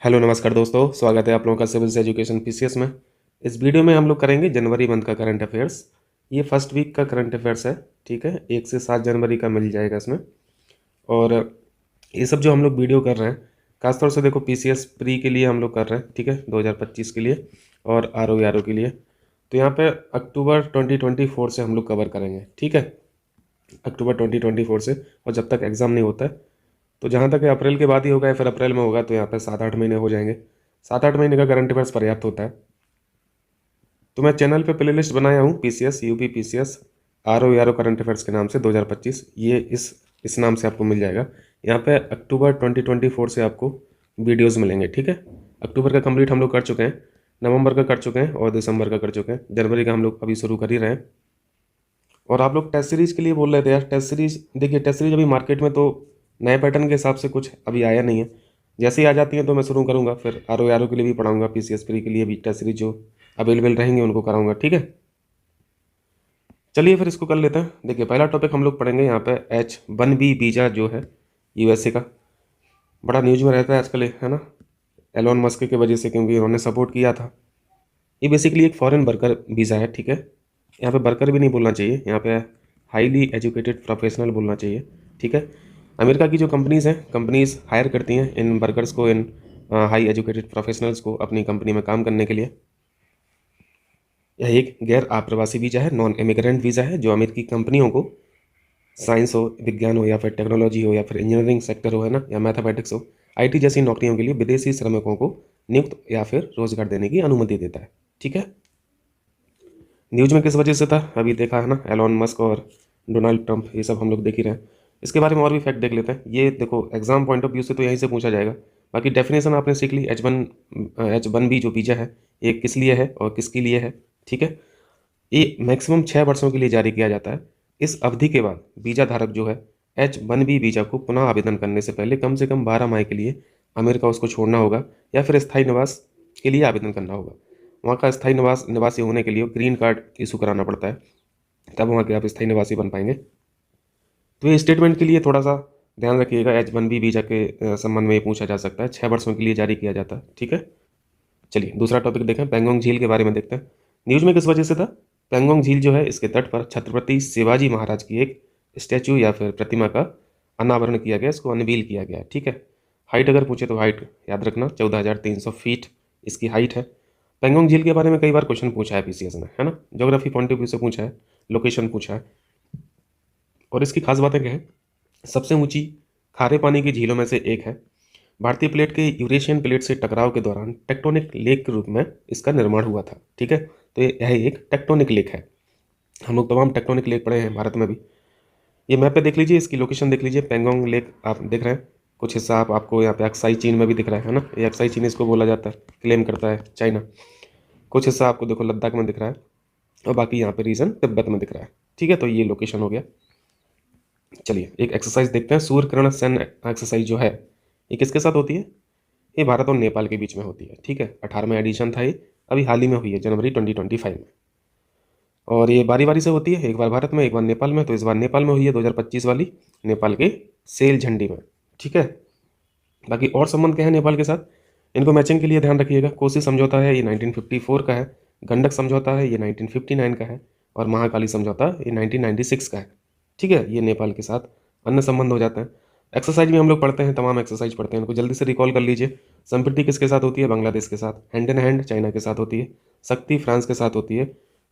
Hello नमस्कार दोस्तों, स्वागत है आप लोगों का सिविल एजुकेशन पीसीएस में। इस वीडियो में हम लोग करेंगे जनवरी मंथ का करंट अफेयर्स। ये फर्स्ट वीक का करंट अफेयर्स है, ठीक है। 1 से 7 जनवरी का मिल जाएगा इसमें। और ये सब जो हम लोग वीडियो कर रहे हैं, खासतौर से देखो पीसीएस प्री के लिए हम लोग कर रहे हैं, ठीक है, 2025 के लिए, और आरओ के लिए। तो यहाँ पे अक्टूबर 2024 से हम लोग कवर करेंगे, ठीक है, अक्टूबर 2024 से। और जब तक एग्ज़ाम नहीं होता है, तो जहाँ तक है अप्रैल के बाद ही होगा या फिर अप्रैल में होगा, तो यहाँ पे 7-8 महीने हो जाएंगे। 7-8 महीने का करंट अफेयर्स पर्याप्त होता है। तो मैं चैनल पे प्लेलिस्ट बनाया हूँ, PCS UP PCS RO current affairs के नाम से 2025। ये इस नाम से आपको मिल जाएगा। यहाँ पे अक्टूबर 2024 से आपको वीडियोज़ मिलेंगे, ठीक है। अक्टूबर का कंप्लीट हम लोग कर चुके हैं, नवंबर का कर चुके हैं और दिसंबर का कर चुके हैं। जनवरी का हम लोग अभी शुरू कर ही रहे हैं। और आप लोग टेस्ट सीरीज़ के लिए बोल रहे थे यार। टेस्ट सीरीज़ देखिए, टेस्ट सीरीज अभी मार्केट में तो नए पैटर्न के हिसाब से कुछ अभी आया नहीं है। जैसे ही आ जाती हैं तो मैं शुरू करूँगा। फिर आरओ के लिए भी पढ़ाऊँगा, पीसीएस प्री के लिए भी टेस्ट सीरीज जो अवेलेबल रहेंगे उनको कराऊँगा, ठीक है। चलिए फिर इसको कर लेते हैं। देखिए पहला टॉपिक हम लोग पढ़ेंगे यहाँ पे H-1B वीज़ा जो है यूएसए का। बड़ा न्यूज में रहता है आजकल, है ना, एलोन मस्क की वजह से, क्योंकि उन्होंने सपोर्ट किया था। ये बेसिकली एक फॉरेन वर्कर वीज़ा है, ठीक है। यहाँ पे वर्कर भी नहीं बोलना चाहिए, यहाँ पे हाईली एजुकेटेड प्रोफेशनल बोलना चाहिए, ठीक है। अमेरिका की जो कंपनीज़ हैं, कंपनीज़ हायर करती हैं इन वर्कर्स को, इन हाई एजुकेटेड प्रोफेशनल्स को अपनी कंपनी में काम करने के लिए। यह एक गैर आप्रवासी वीज़ा है, नॉन इमिग्रेंट वीज़ा है, जो अमेरिकी कंपनियों को साइंस हो, विज्ञान हो, या फिर टेक्नोलॉजी हो, या फिर इंजीनियरिंग सेक्टर हो, है ना, या मैथमेटिक्स हो, आईटी जैसी नौकरियों के लिए विदेशी श्रमिकों को नियुक्त या फिर रोजगार देने की अनुमति देता है, ठीक है। न्यूज में किस वजह से था अभी देखा है ना, एलॉन मस्क और डोनाल्ड ट्रंप, ये सब हम लोग देख ही रहे हैं। इसके बारे में और भी फैक्ट देख लेते हैं। ये देखो एग्जाम पॉइंट ऑफ व्यू से तो यहीं से पूछा जाएगा। बाकी डेफिनेशन आपने सीख ली। H-1B जो वीज़ा है, ये किस लिए है और किसके लिए है, ठीक है। ये मैक्सिमम 6 वर्षों के लिए जारी किया जाता है। इस अवधि के बाद वीज़ा धारक जो है H-1B वीज़ा को पुनः आवेदन करने से पहले कम से कम 12 माह के लिए अमेरिका उसको छोड़ना होगा, या फिर स्थायी निवास के लिए आवेदन करना होगा। वहाँ का स्थायी निवासी होने के लिए ग्रीन कार्ड इशू कराना पड़ता है, तब वहाँ के आप स्थायी निवासी बन पाएंगे। तो ये स्टेटमेंट के लिए थोड़ा सा ध्यान रखिएगा। H-1B वीज़ा के संबंध में ये पूछा जा सकता है। 6 वर्षों के लिए जारी किया जाता है, ठीक है। चलिए दूसरा टॉपिक देखें, पेंगोंग झील के बारे में देखते हैं। न्यूज में किस वजह से था। पेंगोंग झील जो है, इसके तट पर छत्रपति शिवाजी महाराज की एक स्टैचू या फिर प्रतिमा का अनावरण किया गया, इसको अनवील किया गया, ठीक है। हाइट अगर पूछे तो हाइट याद रखना 14,300 फीट इसकी हाइट है। पेंगोंग झील के बारे में कई बार क्वेश्चन पूछा है पीसीएस ने, है ना, ज्योग्राफी पॉइंट ऑफ व्यू से पूछा है, लोकेशन पूछा है। और इसकी खास बातें क्या है, सबसे ऊंची खारे पानी की झीलों में से एक है। भारतीय प्लेट के यूरेशियन प्लेट से टकराव के दौरान टेक्टोनिक लेक के रूप में इसका निर्माण हुआ था, ठीक है। तो यह एक टेक्टोनिक लेक है। हम लोग तमाम टेक्टोनिक लेक पढ़े हैं भारत में भी। ये मैप पे देख लीजिए, इसकी लोकेशन देख लीजिए। पेंगोंग लेक आप देख रहे हैं, कुछ हिस्सा आपको यहाँ पे अक्साई चीन में भी दिख रहा है ना, ये अक्साई चीन इसको बोला जाता है, क्लेम करता है चाइना। कुछ हिस्सा आपको देखो लद्दाख में दिख रहा है, और बाकी यहाँ पे रीजन तिब्बत में दिख रहा है, ठीक है। तो ये लोकेशन हो गया। चलिए एक एक्सरसाइज देखते हैं। सूर्य किरण सन एक्सरसाइज जो है, ये किसके साथ होती है, ये भारत और नेपाल के बीच में होती है, ठीक है। 18वां एडिशन था ये, अभी हाल ही में हुई है जनवरी 2025 में। और ये बारी बारी से होती है, एक बार भारत में एक बार नेपाल में। तो इस बार नेपाल में हुई है 2025 वाली, नेपाल के सेल झंडी में, ठीक है। बाकी और संबंध क्या है नेपाल के साथ, इनको मैचिंग के लिए ध्यान रखिएगा। कोसी समझौता है, ये 1954 का है। गंडक समझौता है, ये 1959 का है। और महाकाली समझौता ये 1996 का है, ठीक है। ये नेपाल के साथ अन्य संबंध हो जाते हैं। एक्सरसाइज भी हम लोग पढ़ते हैं, तमाम एक्सरसाइज पढ़ते हैं, इनको जल्दी से रिकॉल कर लीजिए। संप्रति किसके साथ होती है, बांग्लादेश के साथ। हैंड इन हैंड चाइना के साथ होती है। शक्ति फ्रांस के साथ होती है।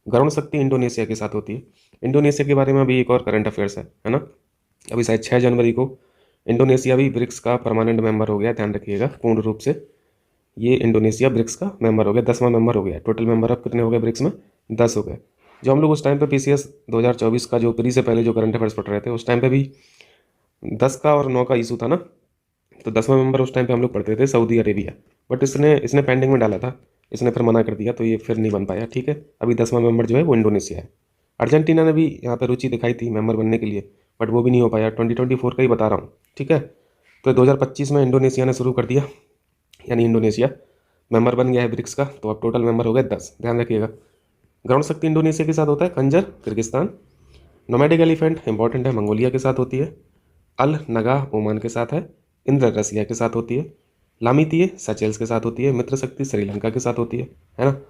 गरुण शक्ति इंडोनेशिया के साथ होती है। इंडोनेशिया के बारे में अभी एक और करंट अफेयर्स है ना। अभी शायद 6 जनवरी को इंडोनेशिया भी ब्रिक्स का परमानेंट मेंबर हो गया, ध्यान रखिएगा पूर्ण रूप से। ये इंडोनेशिया ब्रिक्स का मेंबर हो गया, 10वां मेंबर हो गया। टोटल मेंबर अब कितने हो गए ब्रिक्स में, 10 हो गए। जो हम लोग उस टाइम पे पीसीएस 2024 का जो प्री से पहले जो करंट अफेयर्स पढ़ रहे थे, उस टाइम पे भी 10 का और 9 का इशू था ना। तो 10वां मेंबर उस टाइम पे हम लोग पढ़ते थे सऊदी अरेबिया, बट इसने पेंडिंग में डाला था, इसने फिर मना कर दिया, तो ये फिर नहीं बन पाया, ठीक है। अभी 10वां मेंबर जो है वो इंडोनेशिया है। अर्जेंटीना ने भी यहाँ पे रुचि दिखाई थी मेंबर बनने के लिए, बट वो भी नहीं हो पाया। 2024 का ही बता रहा हूँ, ठीक है। तो 2025 में इंडोनेशिया ने शुरू कर दिया, यानी इंडोनेशिया मेंबर बन गया है ब्रिक्स का। तो अब टोटल मेंबर हो गए 10, ध्यान रखिएगा। ग्राउंड शक्ति इंडोनेशिया के साथ होता है। खंजर किर्गिस्तान। नोमैडिक एलिफेंट इंपॉर्टेंट है, मंगोलिया के साथ होती है। अल नगाह ओमान के साथ है। इंद्र रसिया के साथ होती है। लामितीय सेचेल्स के साथ होती है, मित्र शक्ति श्रीलंका के साथ होती है ना।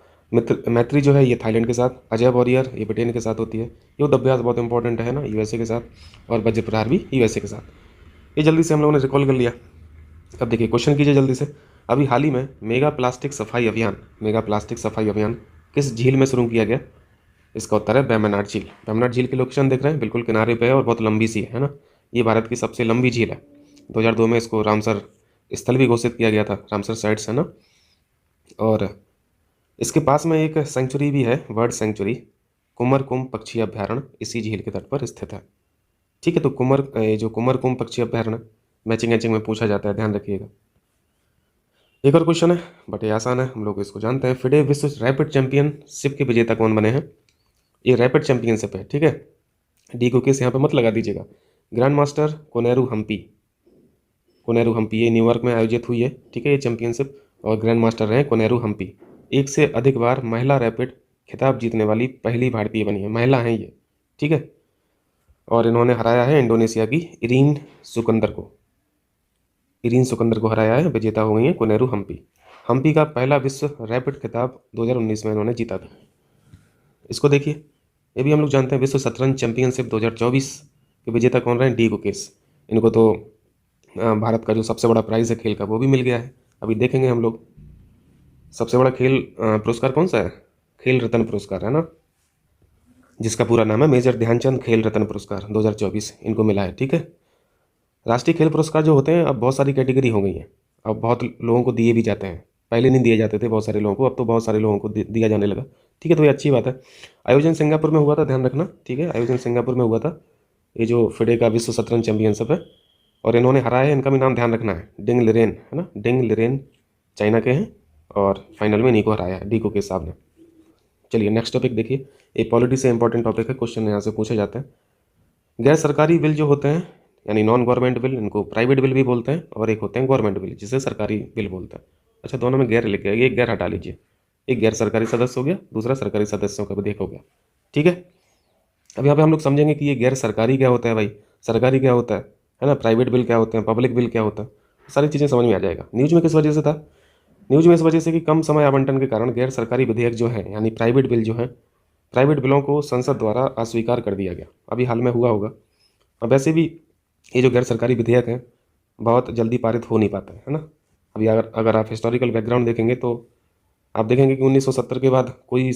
मैत्री जो है ये थाईलैंड के साथ, अजय वॉरियर ये ब्रिटेन के साथ होती है। युद्ध अभ्यास बहुत इंपॉर्टेंट है ना, यूएसए के साथ, और वज्र प्रहार भी यूएसए के साथ। ये जल्दी से हम लोगों ने रिकॉल कर लिया। अब देखिए क्वेश्चन कीजिए जल्दी से। अभी हाल ही में मेगा प्लास्टिक सफाई अभियान किस झील में शुरू किया गया? इसका उत्तर है वेम्बनाड झील। वेम्बनाड झील की लोकेशन देख रहे हैं, बिल्कुल किनारे पे है और बहुत लंबी सी है ना। ये भारत की सबसे लंबी झील है। 2002 में इसको रामसर स्थल भी घोषित किया गया था, रामसर साइट्स है ना। और इसके पास में एक सेंचुरी भी है, बर्ड सेंचुरी, कुमरकुम पक्षी अभ्यारण्य, इसी झील के तट पर स्थित है। ठीक है, तो कुमरकुम पक्षी अभ्यारण्य मैचिंग एचिंग में पूछा जाता है, ध्यान रखिएगा। एक और क्वेश्चन है, बट ये आसान है, हम लोग इसको जानते हैं। फिडे विश्व रैपिड चैंपियनशिप के विजेता कौन बने हैं? ये रैपिड चैंपियनशिप है, ठीक है। डी को किस यहाँ पे मत लगा दीजिएगा। ग्रैंड मास्टर कोनेरू हम्पी ये न्यूयॉर्क में आयोजित हुई है, ठीक है, ये चैंपियनशिप। और ग्रैंड मास्टर रहे कोनेरू हम्पी। एक से अधिक बार महिला रैपिड खिताब जीतने वाली पहली भारतीय बनी है, महिला हैं ये, ठीक है। और इन्होंने हराया है इंडोनेशिया की इरीन सुकंदर को हराया है, विजेता हो गई है कोनेरू हम्पी। हम्पी का पहला विश्व रैपिड खिताब 2019 में इन्होंने जीता था। इसको देखिए, ये भी हम लोग जानते हैं। विश्व शतरंज चैंपियनशिप 2024 के विजेता कौन रहे? डी गुकेश। इनको तो भारत का जो सबसे बड़ा प्राइज़ है खेल का वो भी मिल गया है। अभी देखेंगे हम लोग सबसे बड़ा खेल पुरस्कार कौन सा है? खेल रत्न पुरस्कार है ना, जिसका पूरा नाम है मेजर ध्यानचंद खेल रत्न पुरस्कार 2024 इनको मिला है, ठीक है। राष्ट्रीय खेल पुरस्कार जो होते हैं अब बहुत सारी कैटेगरी हो गई हैं, अब बहुत लोगों को दिए भी जाते हैं। पहले नहीं दिए जाते थे बहुत सारे लोगों को, अब तो बहुत सारे लोगों को दिया जाने लगा, ठीक है। तो ये अच्छी बात है। आयोजन सिंगापुर में हुआ था, ध्यान रखना, ठीक है। आयोजन सिंगापुर में हुआ था ये जो फिडे का विश्व शतरंज चैंपियनशिप है। और इन्होंने हराया है, इनका भी नाम ध्यान रखना है, डिंग लिरेन है ना। डिंग लिरेन चाइना के हैं और फाइनल में इन्हीं को हराया है, डी को के साहब ने। चलिए नेक्स्ट टॉपिक देखिए, ये पॉलिटी से इंपॉर्टेंट टॉपिक है, क्वेश्चन यहाँ से पूछे जाते हैं। गैर सरकारी बिल जो होते हैं यानी नॉन गवर्नमेंट बिल, इनको प्राइवेट बिल भी बोलते हैं, और एक होते हैं गवर्नमेंट बिल जिसे सरकारी बिल बोलते हैं। अच्छा, दोनों में गैर लिख गया, ये गैर हटा लीजिए। एक गैर सरकारी सदस्य हो गया, दूसरा सरकारी सदस्यों का विधेयक हो गया, ठीक है। अब यहाँ पे हम लोग समझेंगे कि ये गैर सरकारी क्या होता है भाई, सरकारी क्या होता है ना, प्राइवेट बिल क्या होते हैं, पब्लिक बिल क्या होता है, सारी चीज़ें समझ में आ जाएगा। न्यूज़ में किस वजह से था? न्यूज़ में इस वजह से कि कम समय आवंटन के कारण गैर सरकारी विधेयक जो है यानी प्राइवेट बिल जो है, प्राइवेट बिलों को संसद द्वारा अस्वीकार कर दिया गया। अभी हाल में हुआ होगा। अब वैसे भी ये जो गैर सरकारी विधेयक हैं बहुत जल्दी पारित हो नहीं पाते हैं, है ना। अभी अगर आप हिस्टोरिकल बैकग्राउंड देखेंगे तो आप देखेंगे कि 1970 के बाद कोई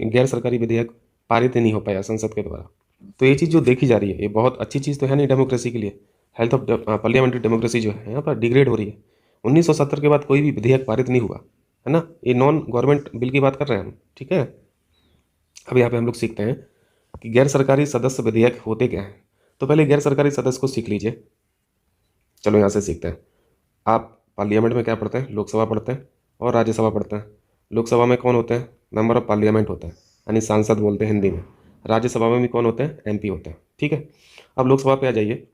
गैर सरकारी विधेयक पारित ही नहीं हो पाया संसद के द्वारा। तो ये चीज़ जो देखी जा रही है ये बहुत अच्छी चीज़ तो है नहीं डेमोक्रेसी के लिए। हेल्थ ऑफ पार्लियामेंट्री डेमोक्रेसी जो है यहाँ पर डिग्रेड हो रही है। 1970 के बाद कोई भी विधेयक पारित नहीं हुआ, है ना। ये नॉन गवर्नमेंट बिल की बात कर रहे हैं हम, ठीक है। अब यहाँ पे हम लोग सीखते हैं कि गैर सरकारी सदस्य विधेयक होते क्या हैं। तो पहले गैर सरकारी सदस्य को सीख लीजिए। चलो यहाँ से सीखते हैं। आप पार्लियामेंट में क्या पढ़ते हैं? लोकसभा पढ़ते हैं और राज्यसभा पढ़ते हैं। लोकसभा में कौन होते हैं? मेंबर ऑफ पार्लियामेंट होते हैं, यानी सांसद बोलते हैं हिंदी में। राज्यसभा में भी कौन होते हैं? एमपी होते हैं, ठीक है। अब लोकसभा पे आ जाइए।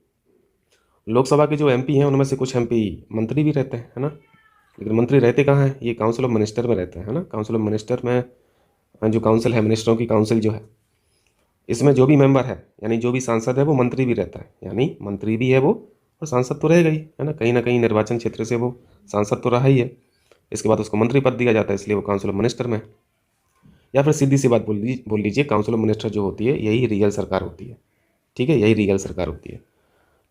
लोकसभा के जो एमपी हैं उनमें से कुछ एमपी मंत्री भी रहते हैं, है ना। लेकिन मंत्री रहते कहाँ हैं? ये काउंसिल ऑफ मिनिस्टर में रहते हैं, है ना। काउंसिल ऑफ मिनिस्टर में जो काउंसिल है, मिनिस्टरों की काउंसिल जो है, इसमें जो भी मेंबर है यानी जो भी सांसद है वो मंत्री भी रहता है, यानी मंत्री भी है वो और सांसद तो रहेगा ही, है ना कहीं निर्वाचन क्षेत्र से वो सांसद तो रहा ही है। इसके बाद उसको मंत्री पद दिया जाता है, इसलिए वो काउंसिल ऑफ मिनिस्टर में है। या फिर सीधी सी बात बोल लीजिए, काउंसिल ऑफ मिनिस्टर जो होती है यही रियल सरकार होती है, ठीक है, यही रियल सरकार होती है।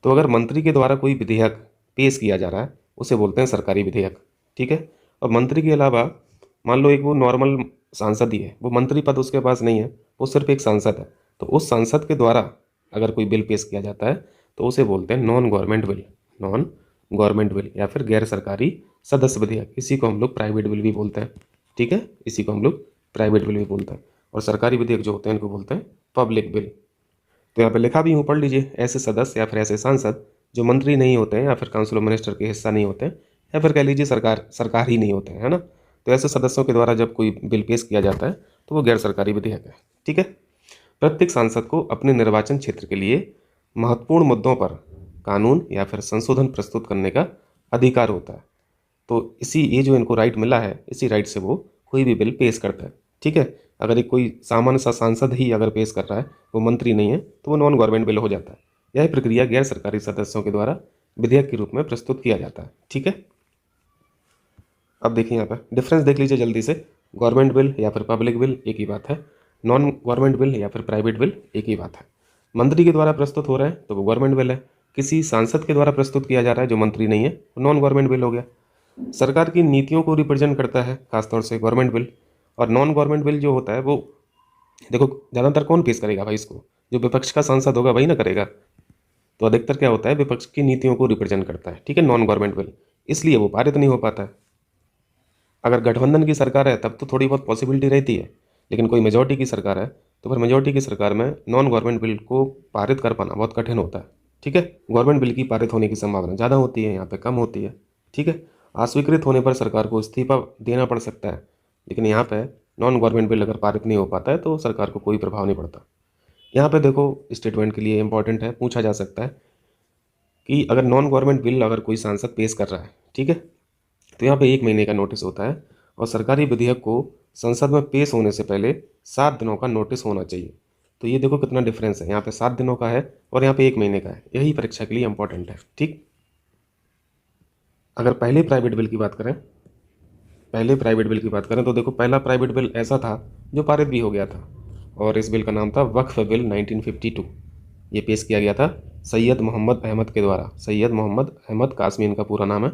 तो अगर मंत्री के द्वारा कोई विधेयक पेश किया जा रहा है उसे बोलते हैं सरकारी विधेयक, ठीक है। और मंत्री के अलावा मान लो एक वो नॉर्मल सांसद ही है, वो मंत्री पद उसके पास नहीं है, वो सिर्फ एक सांसद है, तो उस सांसद के द्वारा अगर कोई बिल पेश किया जाता है तो उसे बोलते हैं नॉन गवर्नमेंट बिल या फिर गैर सरकारी सदस्य विधेयक। इसी को हम लोग प्राइवेट बिल भी बोलते हैं, ठीक है, इसी को हम लोग प्राइवेट बिल भी बोलते हैं। और सरकारी विधेयक जो होते हैं इनको बोलते हैं पब्लिक बिल। तो यहाँ पे लिखा भी हूँ, पढ़ लीजिए। ऐसे सदस्य या फिर ऐसे सांसद जो मंत्री नहीं होते हैं या फिर काउंसिल ऑफ मिनिस्टर के हिस्सा नहीं होते हैं या फिर कह लीजिए सरकार ही नहीं होते हैं, है ना। तो ऐसे सदस्यों के द्वारा जब कोई बिल पेश किया जाता है तो वो गैर सरकारी विधेयक है, ठीक है। प्रत्येक सांसद को अपने निर्वाचन क्षेत्र के लिए महत्वपूर्ण मुद्दों पर कानून या फिर संशोधन प्रस्तुत करने का अधिकार होता है। तो ये जो इनको राइट मिला है, इसी राइट से वो कोई भी बिल पेश करता है, ठीक है। अगर एक कोई सामान्य सा सांसद ही अगर पेश कर रहा है, वो मंत्री नहीं है, तो वो नॉन गवर्नमेंट बिल हो जाता है। यह प्रक्रिया गैर सरकारी सदस्यों के द्वारा विधेयक के रूप में प्रस्तुत किया जाता है, ठीक है। अब देखिए यहाँ पर डिफरेंस देख लीजिए जल्दी से, गवर्नमेंट बिल या फिर पब्लिक बिल एक ही बात है, नॉन गवर्नमेंट बिल या फिर प्राइवेट बिल एक ही बात है। मंत्री के द्वारा प्रस्तुत हो रहा है तो वो गवर्नमेंट बिल है, किसी सांसद के द्वारा प्रस्तुत किया जा रहा है जो मंत्री नहीं है तो नॉन गवर्नमेंट बिल हो गया। सरकार की नीतियों को रिप्रेजेंट करता है खासतौर से गवर्नमेंट बिल, और नॉन गवर्नमेंट बिल जो होता है वो देखो ज़्यादातर कौन पेश करेगा भाई इसको, जो विपक्ष का सांसद होगा वही ना करेगा। तो अधिकतर क्या होता है, विपक्ष की नीतियों को रिप्रेजेंट करता है, ठीक है, नॉन गवर्नमेंट बिल, इसलिए वो पारित नहीं हो पाता है। अगर गठबंधन की सरकार है तब तो थोड़ी बहुत पॉसिबिलिटी रहती है, लेकिन कोई मेजोरिटी की सरकार है तो फिर मेजोरिटी की सरकार में नॉन गवर्नमेंट बिल को पारित कर पाना बहुत कठिन होता है, ठीक है। गवर्नमेंट बिल की पारित होने की संभावना ज़्यादा होती है, यहाँ पे कम होती है, ठीक है। अस्वीकृत होने पर सरकार को इस्तीफा देना पड़ सकता है, लेकिन यहाँ पे नॉन गवर्नमेंट बिल अगर पारित नहीं हो पाता है तो सरकार को कोई प्रभाव नहीं पड़ता। यहाँ पे देखो स्टेटमेंट के लिए इंपॉर्टेंट है, पूछा जा सकता है कि अगर नॉन गवर्नमेंट बिल अगर कोई सांसद पेश कर रहा है, ठीक है, तो यहाँ पे 1 महीने का नोटिस होता है, और सरकारी विधेयक को संसद में पेश होने से पहले 7 दिनों का नोटिस होना चाहिए। तो ये देखो कितना डिफरेंस है, यहाँ पे 7 दिनों का है और यहाँ पे 1 महीने का है, यही परीक्षा के लिए इंपॉर्टेंट है, ठीक। अगर पहले प्राइवेट बिल की बात करें तो देखो पहला प्राइवेट बिल ऐसा था जो पारित भी हो गया था, और इस बिल का नाम था वक्फ बिल 1952। ये पेश किया गया था सैयद मोहम्मद अहमद के द्वारा, सैयद मोहम्मद अहमद कासमी इनका पूरा नाम है।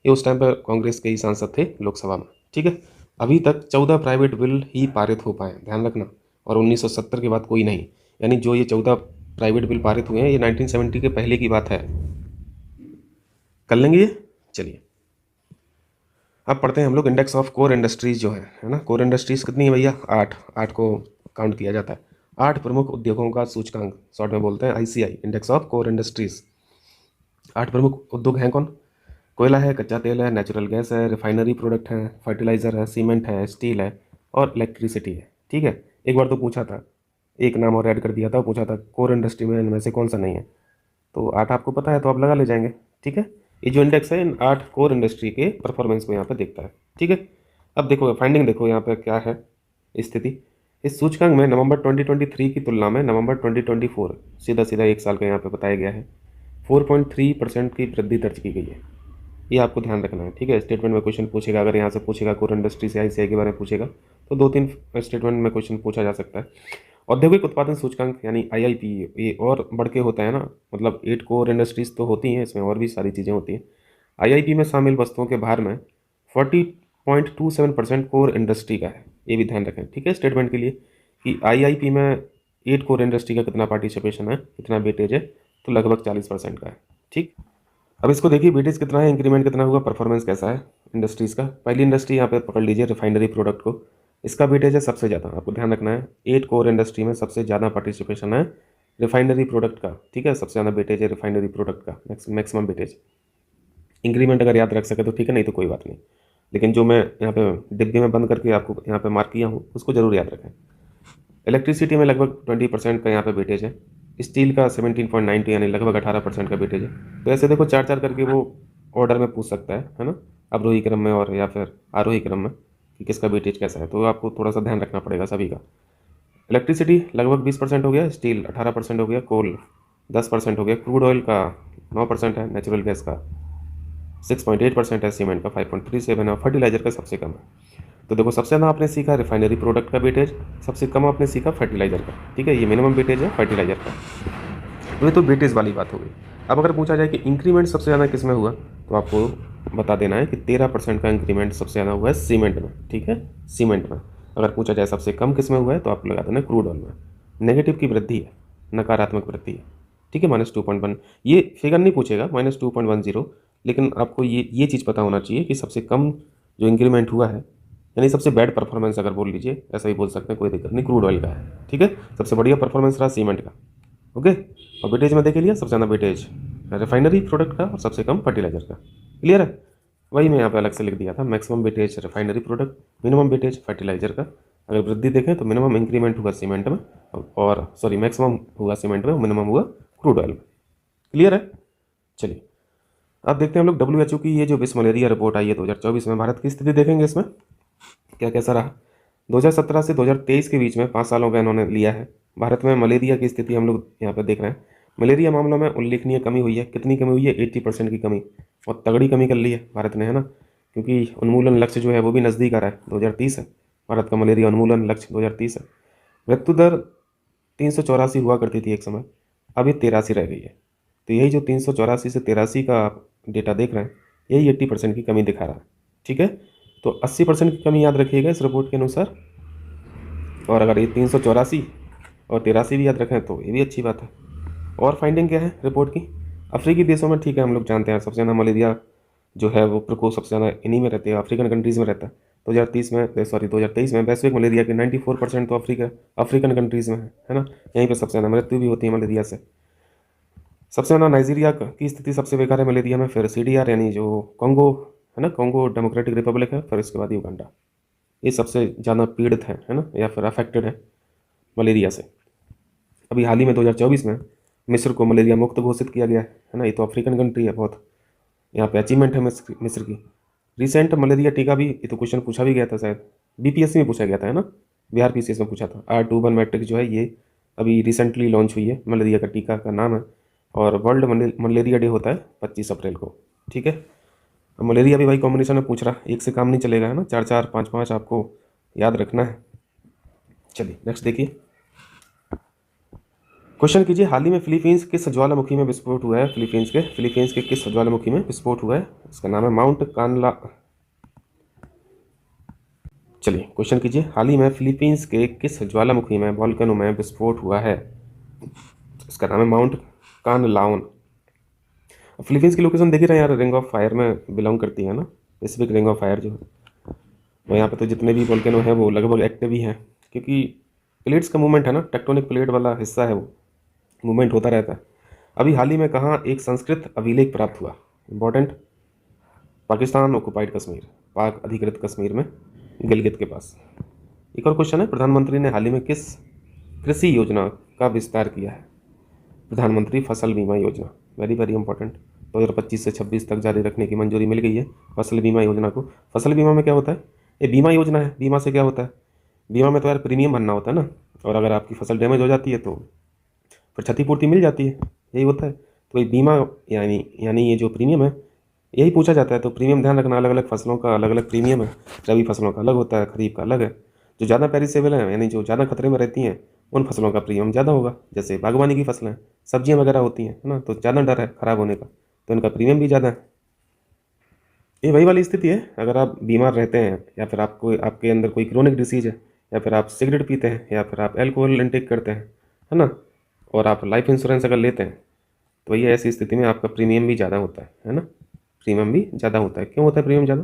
ये उस टाइम पर कांग्रेस के ही सांसद थे लोकसभा में, ठीक है। अभी तक 14 प्राइवेट बिल ही पारित हो पाए, ध्यान रखना, और 1970 के बाद कोई नहीं, यानी जो ये 14 प्राइवेट बिल पारित हुए हैं ये 1970 के पहले की बात है। कर लेंगे ये, चलिए अब पढ़ते हैं हम लोग इंडेक्स ऑफ कोर इंडस्ट्रीज जो है ना। कोर इंडस्ट्रीज कितनी है भैया, 8 को काउंट किया जाता है। 8 प्रमुख उद्योगों का सूचकांक, शॉर्ट में बोलते हैं ICI, index of core industries. 8 प्रमुख उद्योग हैं कौन, कोयला है, कच्चा तेल है, नेचुरल गैस है, रिफाइनरी प्रोडक्ट है, फर्टिलाइज़र है, सीमेंट है, स्टील है और इलेक्ट्रिसिटी है, ठीक है। एक बार तो पूछा था, एक नाम और ऐड कर दिया था, पूछा था कोर इंडस्ट्री में इनमें से कौन सा नहीं है, तो 8 आपको पता है तो आप लगा ले जाएंगे, ठीक है। ये जो इंडेक्स है इन 8 कोर इंडस्ट्री के परफॉर्मेंस को यहाँ पे देखता है, ठीक है। अब देखो फाइंडिंग, देखो यहाँ पे क्या है स्थिति। इस सूचकांक में नवंबर 2023 की तुलना में नवंबर 2024 सीधा सीधा एक साल का यहाँ पे बताया गया है 4.3% की वृद्धि दर्ज की गई है। ये आपको ध्यान रखना है, ठीक है। स्टेटमेंट में क्वेश्चन पूछेगा, अगर यहाँ से पूछेगा कोर इंडस्ट्री से आईसीआई के बारे में पूछेगा तो 2-3 स्टेटमेंट में क्वेश्चन पूछा जा सकता है। औद्योगिक उत्पादन सूचकांक यानी आईआईपी, ये और बढ़ के होता है ना, मतलब 8 कोर इंडस्ट्रीज तो होती हैं, इसमें और भी सारी चीज़ें होती हैं। आईआईपी में शामिल वस्तुओं के भार में 40.27% कोर इंडस्ट्री का है, ये भी ध्यान रखें, ठीक है, स्टेटमेंट के लिए कि आईआईपी में 8 कोर इंडस्ट्री का कितना पार्टिसिपेशन है, कितना वेटेज है, तो लगभग 40% का है, ठीक। अब इसको देखिए वेटेज कितना है, इंक्रीमेंट कितना हुआ, परफॉर्मेंस कैसा है इंडस्ट्रीज़ का। पहली इंडस्ट्री यहाँ पे पकड़ लीजिए रिफाइनरी प्रोडक्ट को, इसका वेटेज है सबसे ज़्यादा, आपको ध्यान रखना है 8 कोर इंडस्ट्री में सबसे ज़्यादा पार्टिसिपेशन है रिफाइनरी प्रोडक्ट का, ठीक है, सबसे ज़्यादा वेटेज है रिफाइनरी प्रोडक्ट का, मैक्सिमम वेटेज। इंक्रीमेंट अगर याद रख सके तो ठीक है, नहीं तो कोई बात नहीं, लेकिन जो मैं यहाँ पे डिब्बे में बंद करके आपको यहाँ पे मार्क किया हूँ उसको जरूर याद रखें। इलेक्ट्रिसिटी में लगभग 20% का यहाँ पे वेटेज है, स्टील का 17.92 यानी लगभग 18% का वेटेज है। तो ऐसे देखो 4-4 करके वो ऑर्डर में पूछ सकता है ना, अवरोही क्रम में और या फिर आरोही क्रम में कि किसका वेटेज कैसा है, तो आपको थोड़ा सा ध्यान रखना पड़ेगा सभी का। इलेक्ट्रिसिटी लगभग 20% हो गया, स्टील 18% हो गया, कोल 10% हो गया, क्रूड ऑयल का 9% है, नेचुरल गैस का 6.8% है, सीमेंट का 5.37 है, फर्टिलाइजर का सबसे कम है। तो देखो सबसे ज़्यादा आपने सीखा रिफाइनरी प्रोडक्ट का वेटेज, सबसे कम आपने सीखा फर्टिलाइजर का, ठीक है, ये मिनिमम वेटेज है फर्टिलाइजर का। तो ये तो वेटेज वाली बात हो गई। अब अगर पूछा जाए कि इंक्रीमेंट सबसे ज़्यादा किस में हुआ, तो आपको बता देना है कि 13% का इंक्रीमेंट सबसे ज़्यादा हुआ है सीमेंट में, ठीक है, सीमेंट में। अगर पूछा जाए सबसे कम किस में हुआ है तो आपको लगा देना क्रूड ऑयल में। नेगेटिव की वृद्धि है, नकारात्मक वृद्धि है, ठीक है, -2.1। ये फिगर नहीं पूछेगा -2.10, लेकिन आपको ये चीज़ पता होना चाहिए कि सबसे कम जो इंक्रीमेंट हुआ है, यानी सबसे बैड परफॉर्मेंस अगर बोल लीजिए, ऐसा ही बोल सकते हैं, कोई दिक्कत नहीं, क्रूड ऑयल का है, ठीक है। सबसे बढ़िया परफॉर्मेंस रहा सीमेंट का, ओके। और वेटेज में देख लिया, सबसे ज़्यादा वेटेज रिफाइनरी प्रोडक्ट का और सबसे कम फर्टिलाइजर का, क्लियर है। वही मैं यहाँ पे अलग से लिख दिया था, maximum weightage refinery product, minimum weightage fertiliser का। अगर वृद्धि देखें तो मिनिमम इंक्रीमेंट हुआ सीमेंट में, और सॉरी मैक्सिमम हुआ सीमेंट में, मिनिमम हुआ क्रूड ऑयल में, क्लियर है। चलिए अब देखते हैं हम लोग WHO की ये जो विश्व मलेरिया रिपोर्ट आई है 2024 में, भारत की स्थिति देखेंगे इसमें क्या कैसा रहा। 2017 से 2023 के बीच में 5 सालों का इन्होंने लिया है। भारत में मलेरिया की स्थिति हम लोग यहाँ पर देख रहे हैं। मलेरिया मामलों में उल्लेखनीय कमी हुई है, कितनी कमी हुई है, 80% की कमी, और तगड़ी कमी कर ली है भारत ने, है ना, क्योंकि उन्मूलन लक्ष्य जो है वो भी नज़दीक आ रहा है, 2030 है। भारत का मलेरिया उन्मूलन लक्ष्य 2030 है। मृत्यु दर 384 हुआ करती थी एक समय, अब ये 83 रह गई है। तो यही जो 384 से 83 का आप डेटा देख रहे हैं, यही 80% की कमी दिखा रहा है। ठीक है, तो 80% की कमी याद रखिएगा इस रिपोर्ट के अनुसार। और अगर ये 384 और 83 भी याद रखें तो ये भी अच्छी बात है। और फाइंडिंग क्या है रिपोर्ट की? अफ्रीकी देशों में, ठीक है, हम लोग जानते हैं सबसे ज़्यादा मलेरिया जो है वो प्रकोप सबसे ज़्यादा इन्हीं में रहते हैं, अफ्रीकन कंट्रीज़ में रहता है। 2023 में वैश्विक मलेरिया के 94% तो अफ्रीकन कंट्रीज़ में है ना। यहीं पे सबसे ज़्यादा मृत्यु भी होती है मलेरिया से। सबसे ज़्यादा नाइजीरिया की स्थिति सबसे बेकार है मलेरिया में, फिर CDR यानी जो कॉन्गो है ना, कॉन्गो डेमोक्रेटिक रिपब्लिक है, फिर इसके बाद युगांडा। ये सबसे ज़्यादा पीड़ित है ना, या फिर अफेक्टेड है मलेरिया से। अभी हाल ही में 2024 में मिस्र को मलेरिया मुक्त घोषित किया गया है ना। ये तो अफ्रीकन कंट्री है, बहुत यहाँ पे अचीवमेंट है मिस्र की। रिसेंट मलेरिया टीका भी, ये तो क्वेश्चन पूछा भी गया था शायद, BPSC में पूछा गया था है ना, बिहार PCS में पूछा था। R21 मैट्रिक जो है ये अभी रिसेंटली लॉन्च हुई है, मलेरिया का टीका का नाम है। और वर्ल्ड मलेरिया डे होता है 25 अप्रैल को। ठीक है, अब मलेरिया भी भाई कॉम्बिनेशन में पूछ रहा, एक से काम नहीं चलेगा है ना, 4-4 5-5 आपको याद रखना है। चलिए नेक्स्ट देखिए, क्वेश्चन कीजिए, हाल ही में फिलीपींस किस ज्वालामुखी में विस्फोट हुआ है? फिलीपींस के किस ज्वालामुखी में विस्फोट हुआ है? इसका नाम है माउंट कानला। चलिए क्वेश्चन कीजिए, हाल ही में फिलीपींस के किस ज्वालामुखी में, वॉल्केनो में विस्फोट हुआ है? इसका नाम है माउंट कानलाओन। फिलीपींस की लोकेशन देख ही रहे हैं यार, रिंग ऑफ फायर में बिलोंग करती है ना, पैसिफिक रिंग ऑफ फायर जो है। और यहाँ पे तो जितने भी वॉल्केनो हैं वो लगभग एक्टिव ही हैं, क्योंकि प्लेट्स का मूवमेंट है ना, टेक्टोनिक प्लेट वाला हिस्सा है, वो मूवमेंट होता रहता है। अभी हाल ही में कहाँ एक संस्कृत अभिलेख प्राप्त हुआ? इंपॉर्टेंट, पाकिस्तान ऑक्युपाइड कश्मीर, पाक अधिकृत कश्मीर में गिलगित के पास। एक और क्वेश्चन है, प्रधानमंत्री ने हाल ही में किस कृषि योजना का विस्तार किया है? प्रधानमंत्री फसल बीमा योजना, वेरी वेरी इंपॉर्टेंट। 2025 से 26 तक जारी रखने की मंजूरी मिल गई है फसल बीमा योजना को। फसल बीमा में क्या होता है? ये बीमा योजना है। बीमा से क्या होता है? बीमा में तो यार प्रीमियम भरना होता है ना, और अगर आपकी फसल डैमेज हो जाती है तो फिर क्षतिपूर्ति मिल जाती है, यही होता है। तो ये बीमा यानी ये जो प्रीमियम है, यही पूछा जाता है। तो प्रीमियम ध्यान रखना, अलग अलग फसलों का अलग अलग प्रीमियम है। रबी फसलों का अलग होता है, खरीफ का अलग है। जो ज़्यादा पेरिसेबल है यानी जो ज़्यादा खतरे में रहती हैं, उन फसलों का प्रीमियम ज़्यादा होगा। जैसे बागवानी की फसलें, सब्जियां वगैरह होती हैं है ना, तो ज़्यादा डर है ख़राब होने का, तो इनका प्रीमियम भी ज़्यादा है। ये वही वाली स्थिति है, अगर आप बीमार रहते हैं, या फिर आपके अंदर कोई क्रोनिक डिसीज़ है, या फिर आप सिगरेट पीते हैं, या फिर आप एल्कोहल इंटेक करते हैं है ना, और आप लाइफ इंश्योरेंस अगर लेते हैं, तो ये ऐसी स्थिति में आपका प्रीमियम भी ज़्यादा होता है ना। प्रीमियम भी ज़्यादा होता है। क्यों होता है प्रीमियम ज़्यादा?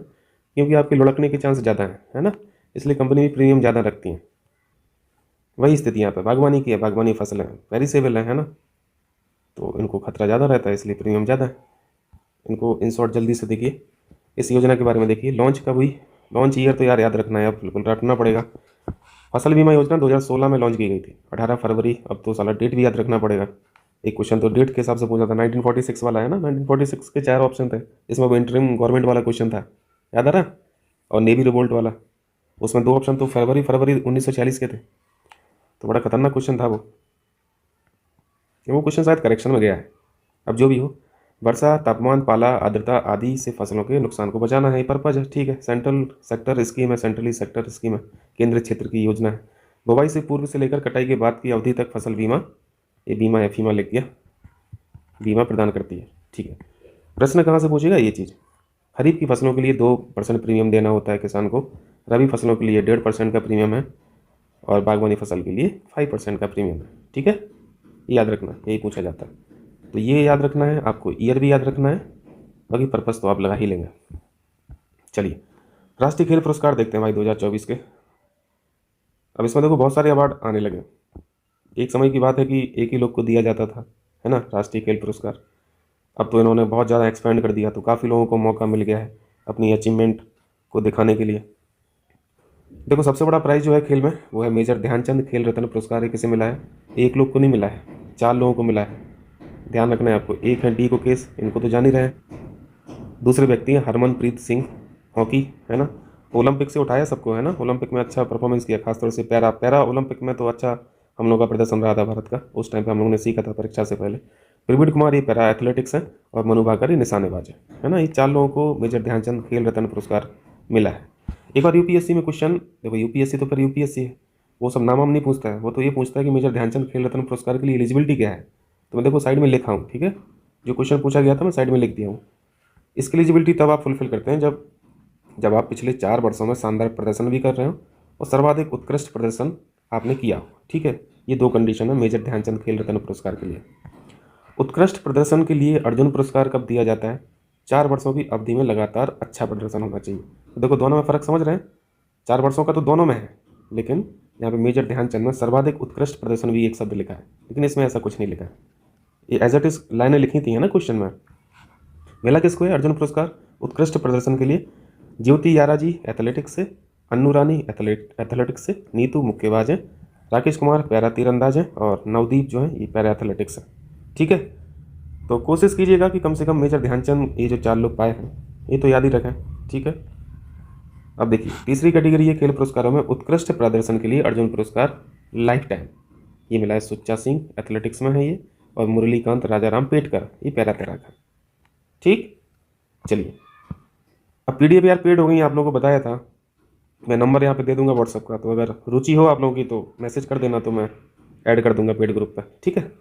क्योंकि आपके लुढ़कने के चांस ज़्यादा है ना, इसलिए कंपनी भी प्रीमियम ज़्यादा रखती हैं। वही स्थिति यहाँ पे बागवानी की है, बागवानी फसलें पेरिसेबल है ना, तो इनको खतरा ज़्यादा रहता है, इसलिए प्रीमियम ज़्यादा है। इनको इन शॉर्ट जल्दी से देखिए, इस योजना के बारे में देखिए। लॉन्च कब हुई? लॉन्च ईयर तो यार याद रखना है, अब बिल्कुल रटना पड़ेगा। फसल बीमा योजना 2016 में लॉन्च की गई थी, 18 फरवरी। अब तो साला डेट भी याद रखना पड़ेगा। एक क्वेश्चन तो डेट के हिसाब से पूछा था, 1946 वाला है ना, 1946 के 4 ऑप्शन थे, इसमें वो इंटरिम गवर्नमेंट वाला क्वेश्चन था, याद आ रहा? और नेवी रिवोल्ट वाला, उसमें 2 ऑप्शन तो फरवरी 1946 के थे, तो बड़ा खतरनाक क्वेश्चन था वो क्वेश्चन शायद करेक्शन में गया है। अब जो भी हो, वर्षा, तापमान, पाला, आर्द्रता आदि से फसलों के नुकसान को बचाना है, पर्पज है। ठीक है, सेंट्रली सेक्टर स्कीम है, केंद्रीय क्षेत्र की योजना है। बुवाई से पूर्व से लेकर कटाई के बाद की अवधि तक फसल बीमा, ये बीमा या फीमा लिख दिया, बीमा प्रदान करती है। ठीक है, प्रश्न कहाँ से पूछेगा ये चीज़? खरीफ की फसलों के लिए 2% प्रीमियम देना होता है किसान को, रबी फसलों के लिए 1.5% का प्रीमियम है, और बागवानी फसल के लिए 5% का प्रीमियम है। ठीक है, याद रखना, यही पूछा जाता है। तो ये याद रखना है आपको, ईयर भी याद रखना है, बाकी पर्पस तो आप लगा ही लेंगे। चलिए राष्ट्रीय खेल पुरस्कार देखते हैं भाई 2024 के। अब इसमें देखो बहुत सारे अवार्ड आने लगे। एक समय की बात है कि एक ही लोग को दिया जाता था है ना राष्ट्रीय खेल पुरस्कार, अब तो इन्होंने बहुत ज़्यादा एक्सपेंड कर दिया, तो काफ़ी लोगों को मौका मिल गया है अपनी अचीवमेंट को दिखाने के लिए। देखो सबसे बड़ा प्राइज़ जो है खेल में, वो है मेजर ध्यानचंद खेल रत्न पुरस्कार। किसे मिला है? एक लोग को नहीं मिला है, 4 लोगों को मिला है। ध्यान रखना है आपको। एक है डी को केस, इनको तो जान ही रहे हैं। दूसरे व्यक्ति हैं हरमनप्रीत सिंह, हॉकी है ना, ओलंपिक से उठाया सबको है ना, ओलंपिक में अच्छा परफॉर्मेंस किया, खासतौर से पैरा ओलंपिक में तो अच्छा हम लोग का प्रदर्शन रहा था भारत का। उस टाइम पे हम लोगों ने सीखा था परीक्षा से पहले। प्रवीण कुमार ये पैरा एथलेटिक्स है और मनु भाकर ये निशानेबाज है ना। ये 4 लोगों को मेजर ध्यानचंद खेल रत्न पुरस्कार मिला है। एक बार यूपीएससी में क्वेश्चन देखो, यूपीएससी तो फिर यूपीएससी है, वो सब नाम हम नहीं पूछता है, वो तो ये पूछता है कि मेजर ध्यानचंद खेल रत्न पुरस्कार के लिए एलिजिबिलिटी क्या है। तो मैं देखो साइड में लिखा हूँ, ठीक है, जो क्वेश्चन पूछा गया था मैं साइड में लिख दिया हूँ। इसकी एलिजिबिलिटी तब आप फुलफिल करते हैं जब आप पिछले 4 वर्षों में शानदार प्रदर्शन भी कर रहे हो और सर्वाधिक उत्कृष्ट प्रदर्शन आपने किया हो, ठीक है। ये 2 कंडीशन है मेजर ध्यानचंद खेल रत्न पुरस्कार के लिए। उत्कृष्ट प्रदर्शन के लिए अर्जुन पुरस्कार कब दिया जाता है? 4 वर्षों की अवधि में लगातार अच्छा प्रदर्शन होना चाहिए। तो देखो दोनों में फ़र्क समझ रहे हैं, 4 वर्षों का तो दोनों में है, लेकिन यहाँ पे मेजर ध्यानचंद में सर्वाधिक उत्कृष्ट प्रदर्शन भी एक शब्द लिखा है, लेकिन इसमें ऐसा कुछ नहीं लिखा है। ये एज इट इज लाइनें लिखी थी है ना क्वेश्चन में। मिला किसको है अर्जुन पुरस्कार उत्कृष्ट प्रदर्शन के लिए? ज्योति यारा जी एथलेटिक्स से, अन्नू रानी एथलेटिक्स से, नीतू मुक्केबाज हैं, राकेश कुमार पैरा तीरंदाज हैं और नवदीप जो है ये पैरा एथलेटिक्स है, ठीक है। तो कोशिश कीजिएगा कि कम से कम मेजर ध्यानचंद ये जो 4 लोग पाए हैं ये तो याद ही रखें, ठीक है। अब देखिए तीसरी कैटेगरी है खेल पुरस्कारों में उत्कृष्ट प्रदर्शन के लिए अर्जुन पुरस्कार लाइफ टाइम। ये मिला है सुच्चा सिंह एथलेटिक्स में है ये, और मुरलीकांत राजाराम पेटकर ये पैरा तैराक है, ठीक। चलिए अब पीडीएफ यार पेड हो गई, आप लोगों को बताया था। मैं नंबर यहाँ पे दे दूंगा व्हाट्सअप का, तो अगर रुचि हो आप लोगों की तो मैसेज कर देना, तो मैं ऐड कर दूंगा पेड ग्रुप पर, ठीक है।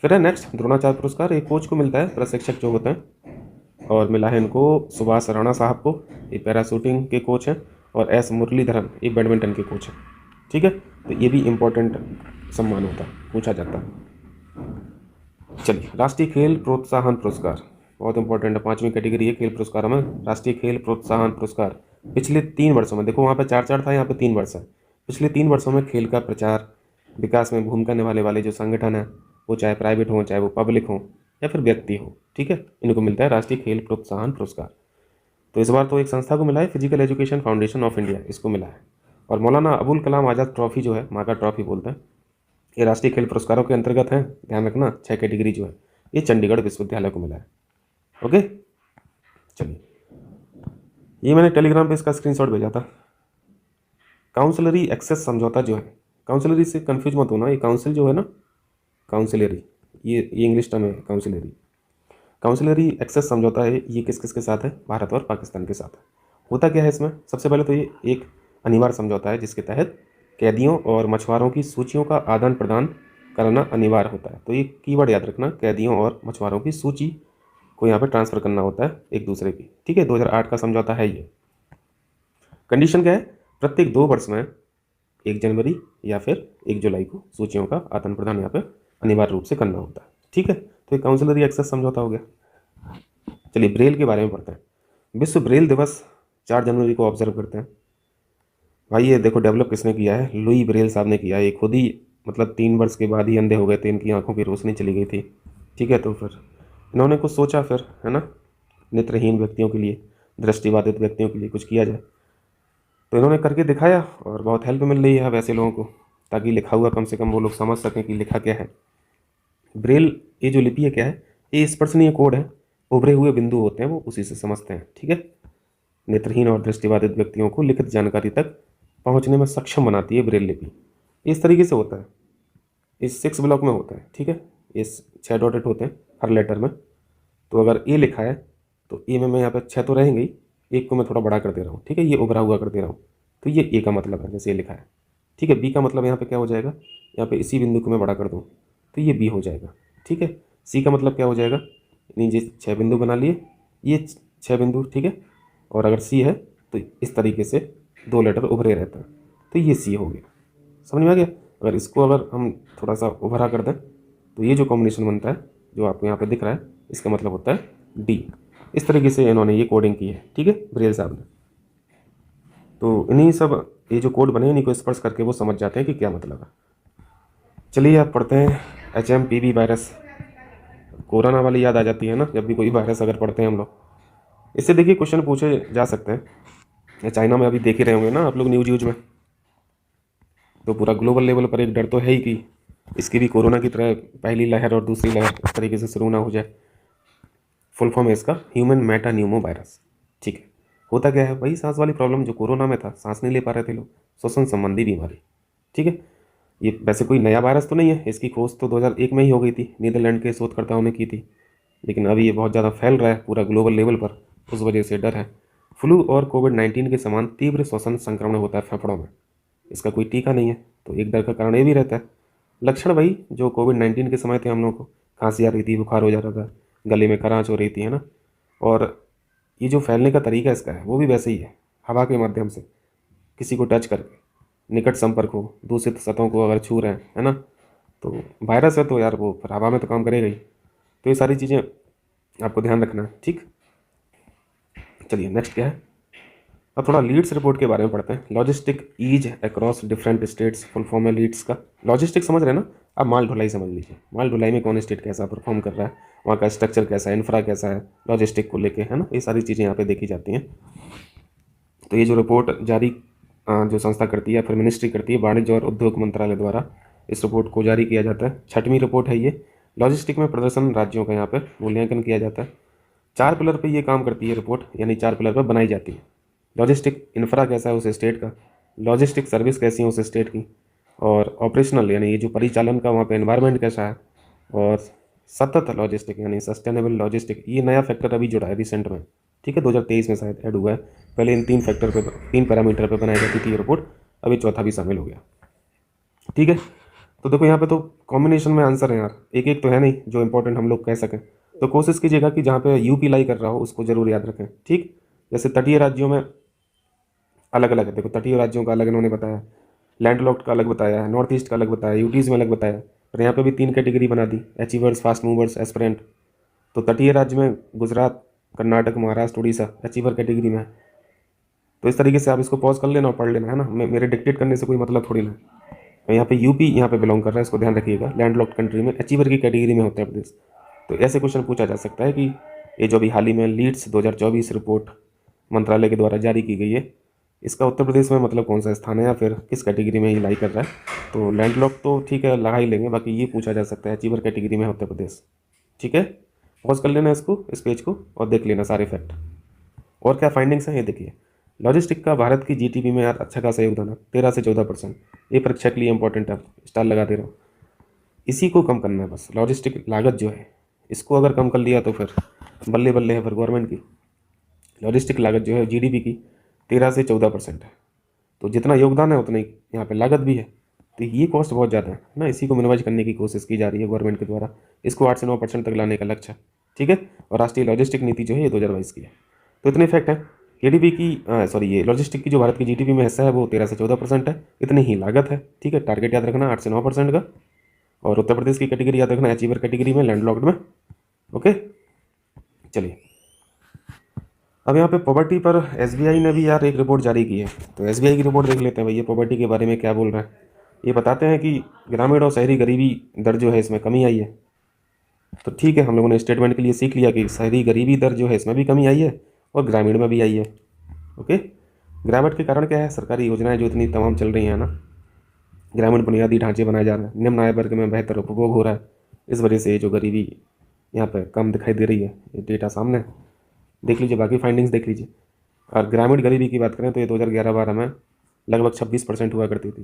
फिर है नेक्स्ट द्रोणाचार्य पुरस्कार, एक कोच को मिलता है, प्रशिक्षक जो होते हैं, और मिला है इनको सुभाष राणा साहब को, ये पैरा शूटिंग के कोच हैं, और एस मुरलीधरन ये बैडमिंटन के कोच हैं, ठीक है। तो ये भी इम्पोर्टेंट सम्मान होता है, पूछा जाता है। चलिए राष्ट्रीय खेल प्रोत्साहन पुरस्कार बहुत इंपॉर्टेंट है, 5वीं कैटेगरी है खेल पुरस्कारों में। राष्ट्रीय खेल प्रोत्साहन पुरस्कार पिछले 3 वर्षों में, देखो वहाँ पे 4 था, यहाँ पे 3 वर्ष है। पिछले 3 वर्षों में खेल का प्रचार विकास में भूमिका निभाने वाले जो संगठन है, वो चाहे प्राइवेट हो, चाहे वो पब्लिक हो, या फिर व्यक्ति हो, ठीक है, इनको मिलता है राष्ट्रीय खेल प्रोत्साहन पुरस्कार। तो इस बार तो एक संस्था को मिला है, physical education foundation of India, इसको मिला है। और मौलाना अबुल कलाम आज़ाद ट्रॉफी जो है, माका ट्रॉफी बोलते हैं, ये राष्ट्रीय खेल पुरस्कारों के अंतर्गत है, ध्यान रखना। 6 कैटेगरी जो है ये चंडीगढ़ विश्वविद्यालय को मिला है, ओके। चलिए ये मैंने टेलीग्राम पे इसका स्क्रीनशॉट भेजा था। काउंसलरी एक्सेस समझौता जो है, काउंसलरी से कंफ्यूज मत होना, ये काउंसिल जो है ना, काउंसिलरी ये इंग्लिश टर्म है काउंसिलरी। काउंसिलरी एक्सेस समझौता है, ये किस किस के साथ है? भारत और पाकिस्तान के साथ है। होता क्या है इसमें? सबसे पहले तो ये एक अनिवार्य समझौता है जिसके तहत कैदियों और मछुआरों की सूचियों का आदान प्रदान करना अनिवार्य होता है। तो ये कीवर्ड याद रखना, कैदियों और मछुआरों की सूची को यहाँ पे ट्रांसफ़र करना होता है एक दूसरे की, ठीक है। 2008 का समझौता है ये। कंडीशन क्या है? प्रत्येक 2 वर्ष में 1 जनवरी या फिर 1 जुलाई को सूचियों का आदान प्रदान यहाँ पे अनिवार्य रूप से करना होता है, ठीक है। तो ये काउंसिलरी एक्सेस समझौता हो गया। चलिए ब्रेल के बारे में पढ़ते हैं। विश्व ब्रेल दिवस 4 जनवरी को ऑब्जर्व करते हैं। भाई ये देखो डेवलप किसने किया है? लुई ब्रेल साहब ने किया है। ये खुद ही मतलब 3 वर्ष के बाद ही अंधे हो गए थे, इनकी आंखों की रोशनी चली गई थी, ठीक है। तो फिर इन्होंने कुछ सोचा फिर, है ना, नेत्रहीन व्यक्तियों के लिए, दृष्टिबाधित व्यक्तियों के लिए कुछ किया जाए। तो इन्होंने करके दिखाया और बहुत हेल्प मिल रही है वैसे लोगों को, ताकि लिखा हुआ कम से कम वो लोग समझ सकें कि लिखा क्या है। ब्रेल ये जो लिपि है क्या है? ये स्पर्शनीय कोड है, उभरे हुए बिंदु होते हैं वो उसी से समझते हैं, ठीक है। नेत्रहीन और दृष्टिबाधित व्यक्तियों को लिखित जानकारी तक पहुंचने में सक्षम बनाती है ब्रेल लिपि। इस तरीके से होता है, इस 6 ब्लॉक में होता है, ठीक है। इस 6 डॉटेड होते हैं हर लेटर में। तो अगर ए लिखा है तो ए में मैं यहाँ पे 6 तो रहेंगे ही, एक को मैं थोड़ा बड़ा कर दे रहा हूँ, ठीक है, ये उभरा हुआ कर दे रहा हूँ, तो ये ए का मतलब है, जैसे ये लिखा है, ठीक है। बी का मतलब यहाँ पे क्या हो जाएगा? यहाँ पे इसी बिंदु को मैं बड़ा कर दूँ तो ये बी हो जाएगा, ठीक है। सी का मतलब क्या हो जाएगा? नीचे 6 बिंदु बना लिए, ये 6 बिंदु, ठीक है। और अगर सी है तो इस तरीके से 2 लेटर उभरे रहते हैं, तो ये सी हो गया। समझ में आ गया? अगर इसको अगर हम थोड़ा सा उभरा कर दें तो ये जो कॉम्बिनेशन बनता है जो आपको यहाँ पे दिख रहा है, इसका मतलब होता है डी। इस तरीके से इन्होंने ये कोडिंग की है, ठीक है, ब्रेल साहब ने। तो इन्हीं सब ये जो कोड बने इन्हीं को स्पर्श करके वो समझ जाते हैं कि क्या मतलब है। चलिए आप पढ़ते हैं HMPV वायरस। कोरोना वाली याद आ जाती है ना जब भी कोई वायरस अगर पढ़ते हैं हम लोग। इससे देखिए क्वेश्चन पूछे जा सकते हैं। चाइना में अभी देख ही रहे होंगे ना आप लोग न्यूज में, तो पूरा ग्लोबल लेवल पर एक डर तो है ही कि इसकी भी कोरोना की तरह पहली लहर और दूसरी लहर इस तरीके से शुरू ना हो जाए। फुल फॉर्म है इसका ह्यूमन मेटान्यूमो वायरस, ठीक है। होता क्या है? वही सांस वाली प्रॉब्लम जो कोरोना में था, सांस नहीं ले पा रहे थे लोग, श्वसन संबंधी बीमारी, ठीक है। ये वैसे कोई नया वायरस तो नहीं है, इसकी खोज तो 2001 में ही हो गई थी, नीदरलैंड के शोधकर्ताओं ने की थी। लेकिन अभी ये बहुत ज़्यादा फैल रहा है पूरा ग्लोबल लेवल पर, उस वजह से डर है। फ्लू और कोविड-19 के समान तीव्र श्वसन संक्रमण होता है फेफड़ों में, इसका कोई टीका नहीं है, तो एक डर का कारण ये भी रहता है। लक्षण वही जो कोविड-19 के समय थे हम लोगों को, खांसी आ रही थी, बुखार हो जा रहा था, गले में खरांच हो रही थी, है ना। और ये जो फैलने का तरीका इसका है वो भी वैसे ही है, हवा के माध्यम से, किसी को टच करके, निकट संपर्क हो, दूषित सतहों को अगर छू रहे हैं, है ना। तो वायरस है तो यार वो फिर हवा में तो काम करेगा ही। तो ये सारी चीज़ें आपको ध्यान रखना है, ठीक। चलिए नेक्स्ट क्या है, अब थोड़ा लीड्स रिपोर्ट के बारे में पढ़ते हैं। Logistic is across different states, full form है लीड्स का। लॉजिस्टिक समझ रहे हैं ना, अब माल ढुलाई समझ लीजिए। माल ढुलाई में कौन स्टेट कैसा परफॉर्म कर रहा है, वहाँ का स्ट्रक्चर कैसा है, इंफ्रा कैसा है लॉजिस्टिक को लेके, है ना। ये सारी चीज़ें यहाँ पे देखी जाती हैं। तो ये जो रिपोर्ट जारी जो संस्था करती है, फिर मिनिस्ट्री करती है, वाणिज्य और उद्योग मंत्रालय द्वारा इस रिपोर्ट को जारी किया जाता है। 6वीं रिपोर्ट है ये। लॉजिस्टिक में प्रदर्शन राज्यों का यहाँ पे मूल्यांकन किया जाता है। 4 पिलर पे ये काम करती है रिपोर्ट, यानी 4 पिलर पे बनाई जाती है। लॉजिस्टिक इंफ्रा कैसा है उस स्टेट का, लॉजिस्टिक सर्विस कैसी है उस स्टेट की, और ऑपरेशनल यानी ये जो परिचालन का वहाँ पे एनवायरनमेंट कैसा है, और सतत लॉजिस्टिक यानी सस्टेनेबल लॉजिस्टिक, ये नया फैक्टर अभी जुड़ा है रिसेंट में, ठीक है, 2023 में शायद ऐड हुआ है। पहले इन 3 पैरामीटर पे बनाई जाती थी ये रिपोर्ट, अभी चौथा भी शामिल हो गया, ठीक है। तो देखो यहाँ पे तो कॉम्बिनेशन में आंसर है यार, एक एक तो है नहीं जो इंपॉर्टेंट हम लोग कह सकें। तो कोशिश कीजिएगा कि जहाँ पे यूपी लाई कर रहा हो उसको जरूर याद रखें, ठीक। जैसे तटीय राज्यों में अलग अलग है, देखो तटीय राज्यों का अलग इन्होंने बताया, लैंडलॉक्ड का अलग बताया है, नॉर्थ ईस्ट का अलग बताया, यूटीज़ में अलग बताया, और यहाँ पे भी 3 कैटेगरी बना दी, अचीवर्स, फास्ट मूवर्स, एस्पिरेंट। तो तटीय राज्य में गुजरात, कर्नाटक, महाराष्ट्र, उड़ीसा अचीवर कैटेगरी में है। तो इस तरीके से आप इसको पॉज कर लेना और पढ़ लेना, है ना। मेरे डिक्टेट करने से कोई मतलब थोड़ी ना। तो यहाँ पे यूपी यहाँ पे बिलोंग कर रहा है, इसको ध्यान रखिएगा। लैंडलॉक्ड कंट्री में अचीवर की कैटेगरी में उत्तर प्रदेश। तो ऐसे क्वेश्चन पूछा जा सकता है कि ये जो अभी हाल ही में लीड्स 2024 रिपोर्ट मंत्रालय के द्वारा जारी की गई है, इसका उत्तर प्रदेश में मतलब कौन सा स्थान है या फिर किस कैटेगरी में ये लाई कर रहा है। तो लैंडलॉक तो ठीक है लगा ही लेंगे, बाकी ये पूछा जा सकता है अचीवर कैटेगरी में है उत्तर प्रदेश, ठीक है। पॉज कर लेना इसको, इस पेज को, और देख लेना सारे फैक्ट। और क्या फाइंडिंग्स हैं ये देखिए। लॉजिस्टिक का भारत की जीडीपी में यार अच्छा खासा योगदान है, 13 से 14%। ये परीक्षा के लिए इंपॉर्टेंट है, स्टार लगा दे रहा हूँ। इसी को कम करना है बस, लॉजिस्टिक लागत जो है इसको अगर कम कर लिया तो फिर बल्ले बल्ले है फिर गवर्नमेंट की। लॉजिस्टिक लागत जो है जीडीपी की 13 से 14% है, तो जितना योगदान है उतना ही यहाँ पे लागत भी है। तो ये कॉस्ट बहुत ज़्यादा है ना, इसी को मिनिमाइज करने की कोशिश की जा रही है गवर्नमेंट के द्वारा। इसको 8 से 9% तक लाने का लक्ष्य है, ठीक है। और राष्ट्रीय लॉजिस्टिक नीति जो है ये 2022 की है। तो इतने फैक्ट है। जीडीपी की सॉरी ये लॉजिस्टिक की जो भारत की जीडीपी में हिस्सा है वो 13 से 14% है, इतनी ही लागत है, ठीक है। टारगेट याद रखना 8 से 9% का। और उत्तर प्रदेश की कैटेगरी याद रखना अचीवर कैटेगरी में, लैंडलॉक्ड में, ओके। चलिए अब यहाँ पे पॉवर्टी पर एसबीआई ने भी यार एक रिपोर्ट जारी की है, तो एसबीआई की रिपोर्ट देख लेते हैं भाई, ये पॉवर्टी के बारे में क्या बोल रहा है। ये बताते हैं कि ग्रामीण और शहरी गरीबी दर जो है इसमें कमी आई है। तो ठीक है, हम लोगों ने स्टेटमेंट के लिए सीख लिया कि शहरी गरीबी दर जो है इसमें भी कमी आई है और ग्रामीण में भी आई है, ओके। गिरावट के कारण क्या है, सरकारी योजनाएं जो इतनी तमाम चल रही हैं ना, ग्रामीण बुनियादी ढांचे बनाए जा रहे हैं, निम्न आय वर्ग में बेहतर उपभोग हो रहा है, इस वजह से जो गरीबी यहाँ पे कम दिखाई दे रही है, ये डेटा सामने है। देख लीजिए बाकी फाइंडिंग्स देख लीजिए। और ग्रामीण गरीबी की बात करें तो ये 2011-12 में लगभग 26% हुआ करती थी।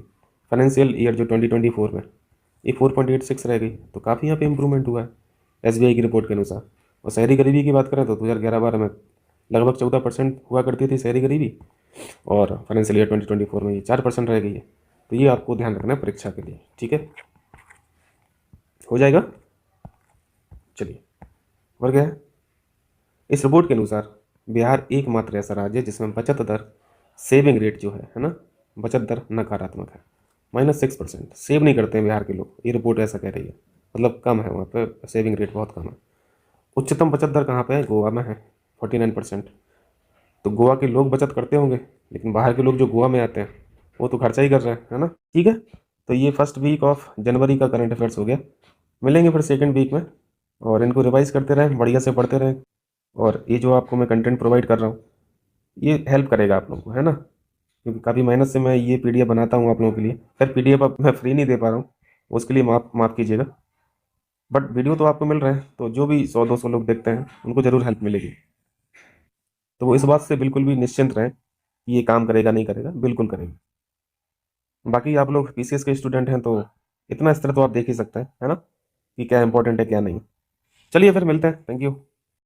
फाइनेंशियल ईयर जो 2024 में ये 4.86 रह गई, तो काफ़ी यहाँ पे इम्प्रूवमेंट हुआ है एसबीआई की रिपोर्ट के अनुसार। और शहरी गरीबी की बात करें तो 2011-12 में लगभग 14% हुआ करती थी शहरी गरीबी, और फाइनेंशियल ईयर 2024 में ये 4% रह गई है। तो ये आपको ध्यान रखना है परीक्षा के लिए, ठीक है, हो जाएगा। चलिए और क्या है, इस रिपोर्ट के अनुसार बिहार एकमात्र ऐसा राज्य है जिसमें बचत दर, सेविंग रेट जो है ना, बचत दर नकारात्मक है, -6%। सेव नहीं करते हैं बिहार के लोग, ये रिपोर्ट ऐसा कह रही है, मतलब कम है वहाँ पे सेविंग रेट, बहुत कम है। उच्चतम बचत दर कहाँ पे है, गोवा में है 49%। तो गोवा के लोग बचत करते होंगे, लेकिन बाहर के लोग जो गोवा में आते हैं वो तो खर्चा ही कर रहे हैं, है ना, ठीक है। तो ये फर्स्ट वीक ऑफ जनवरी का करंट अफेयर्स हो गया। मिलेंगे फिर सेकेंड वीक में, और इनको रिवाइज करते रहें, बढ़िया से पढ़ते रहें। और ये जो आपको मैं कंटेंट प्रोवाइड कर रहा हूँ ये हेल्प करेगा आप लोगों को, है ना, क्योंकि काफ़ी मेहनत से मैं ये पीडीएफ बनाता हूँ आप लोगों के लिए। फिर पीडीएफ अब मैं फ्री नहीं दे पा रहा हूँ, उसके लिए माफ़ कीजिएगा। बट वीडियो तो आपको मिल रहे हैं, तो जो भी 100-200 लोग देखते हैं उनको ज़रूर हेल्प मिलेगी। तो वो इस बात से बिल्कुल भी निश्चिंत रहें कि ये काम करेगा नहीं करेगा, बिल्कुल करेगा। बाकी आप लोग पीसीएस के स्टूडेंट हैं तो इतना स्तर तो आप देख ही सकते हैं, है ना, कि क्या इंपॉर्टेंट है क्या नहीं। चलिए फिर मिलते हैं, थैंक यू।